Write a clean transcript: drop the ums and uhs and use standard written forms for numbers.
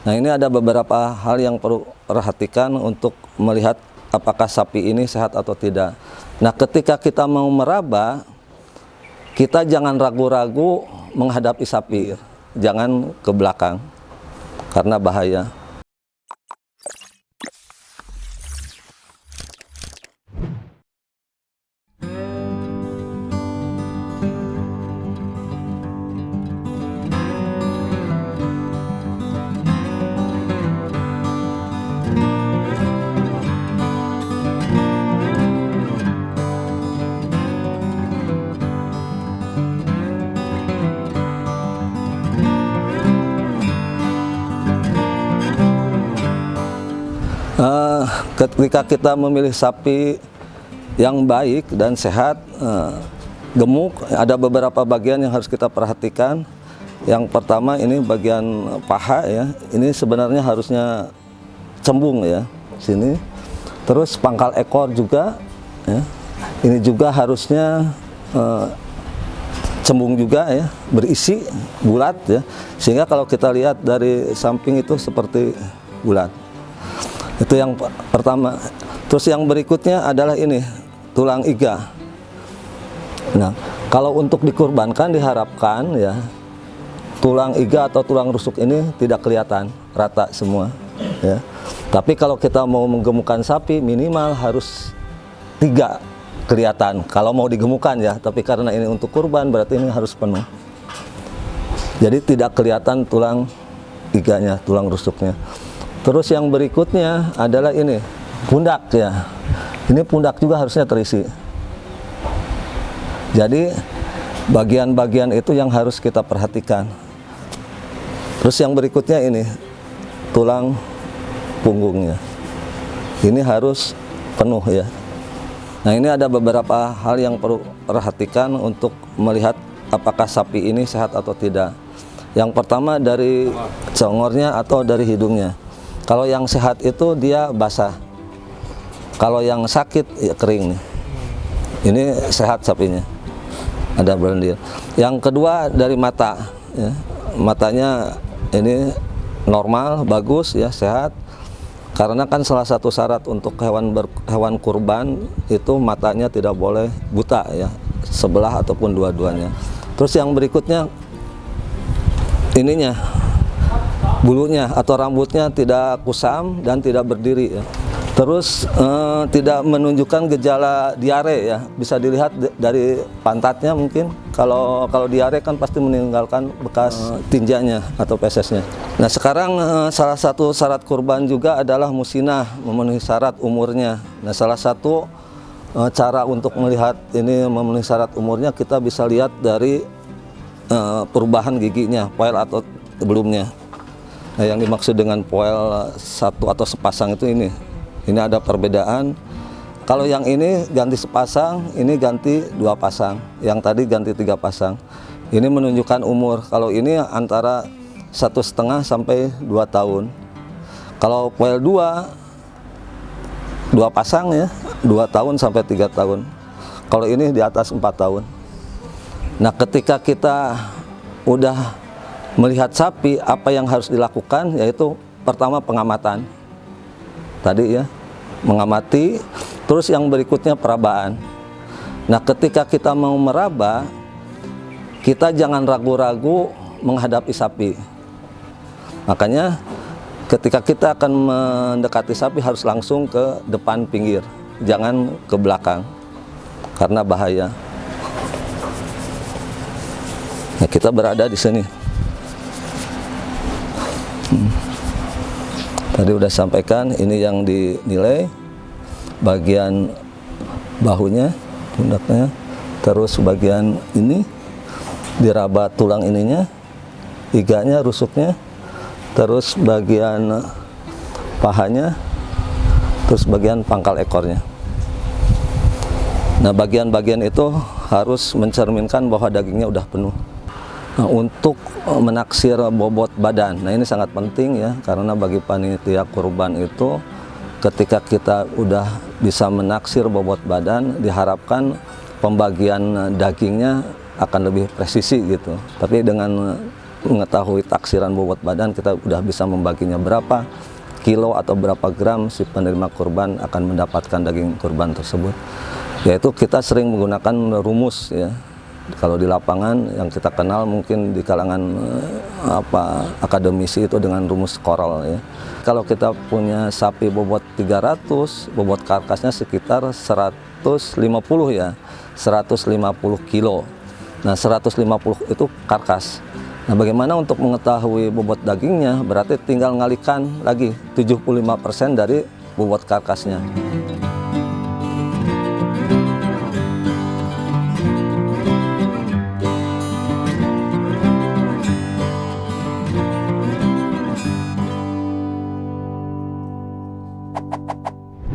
Nah, ini ada beberapa hal yang perlu perhatikan untuk melihat apakah sapi ini sehat atau tidak. Nah, ketika kita mau meraba, kita jangan ragu-ragu menghadapi sapi, jangan ke belakang, karena bahaya. Ketika kita memilih sapi yang baik dan sehat, gemuk, ada beberapa bagian yang harus kita perhatikan. Yang pertama ini bagian paha ya, ini sebenarnya harusnya cembung ya, sini. Terus pangkal ekor juga, ya. Ini juga harusnya cembung juga ya, berisi bulat ya, sehingga kalau kita lihat dari samping itu seperti bulat. Itu yang pertama. Terus yang berikutnya adalah ini, tulang iga. Nah, kalau untuk dikurbankan diharapkan ya, tulang iga atau tulang rusuk ini tidak kelihatan, rata semua ya. Tapi kalau kita mau menggemukkan sapi, minimal harus 3 kelihatan kalau mau digemukkan ya. Tapi karena ini untuk kurban, berarti ini harus penuh. Jadi tidak kelihatan tulang iganya, tulang rusuknya. Terus yang berikutnya adalah ini, pundak ya. Ini pundak juga harusnya terisi. Jadi bagian-bagian itu yang harus kita perhatikan. Terus yang berikutnya ini, tulang punggungnya. Ini harus penuh ya. Nah, ini ada beberapa hal yang perlu perhatikan untuk melihat apakah sapi ini sehat atau tidak. Yang pertama dari congornya atau dari hidungnya. Kalau yang sehat itu dia basah. Kalau yang sakit ya kering nih. Ini sehat sapinya. Ada berlendir. Yang kedua dari mata ya. Matanya ini normal, bagus ya, sehat. Karena kan salah satu syarat untuk hewan kurban itu matanya tidak boleh buta ya, sebelah ataupun dua-duanya. Terus yang berikutnya ininya, bulunya atau rambutnya tidak kusam dan tidak berdiri ya. Terus tidak menunjukkan gejala diare ya, bisa dilihat dari pantatnya mungkin. Kalau diare kan pasti meninggalkan bekas tinjanya atau fesesnya. Nah, sekarang salah satu syarat kurban juga adalah musinah, memenuhi syarat umurnya. Nah, salah satu cara untuk melihat ini memenuhi syarat umurnya, kita bisa lihat dari perubahan giginya, poel atau belumnya. Nah, yang dimaksud dengan poel satu atau sepasang itu ini ada perbedaan. Kalau yang ini ganti sepasang, ini ganti 2 pasang. Yang tadi ganti 3 pasang. Ini menunjukkan umur. Kalau ini antara 1,5 sampai 2 tahun. Kalau poel 2 pasang ya, 2 tahun sampai 3 tahun. Kalau ini di atas 4 tahun. Nah, ketika kita udah melihat sapi, apa yang harus dilakukan yaitu pertama pengamatan. Tadi ya, mengamati, terus yang berikutnya perabaan. Nah, ketika kita mau meraba, kita jangan ragu-ragu menghadapi sapi. Makanya ketika kita akan mendekati sapi harus langsung ke depan pinggir, jangan ke belakang, karena bahaya. Nah, kita berada di sini. Tadi udah sampaikan, ini yang dinilai bagian bahunya, pundaknya, terus bagian ini diraba tulang ininya, iganya, rusuknya, terus bagian pahanya, terus bagian pangkal ekornya. Nah, bagian-bagian itu harus mencerminkan bahwa dagingnya udah penuh. Nah, untuk menaksir bobot badan, nah ini sangat penting ya, karena bagi panitia kurban itu ketika kita udah bisa menaksir bobot badan, diharapkan pembagian dagingnya akan lebih presisi gitu. Tapi dengan mengetahui taksiran bobot badan, kita udah bisa membaginya berapa kilo atau berapa gram si penerima kurban akan mendapatkan daging kurban tersebut. Yaitu kita sering menggunakan rumus ya. Kalau di lapangan yang kita kenal mungkin di kalangan akademisi itu dengan rumus Coral ya. Kalau kita punya sapi bobot 300, bobot karkasnya sekitar 150 ya, 150 kilo. Nah 150 itu karkas. Nah bagaimana untuk mengetahui bobot dagingnya? Berarti tinggal ngalikan lagi 75% dari bobot karkasnya.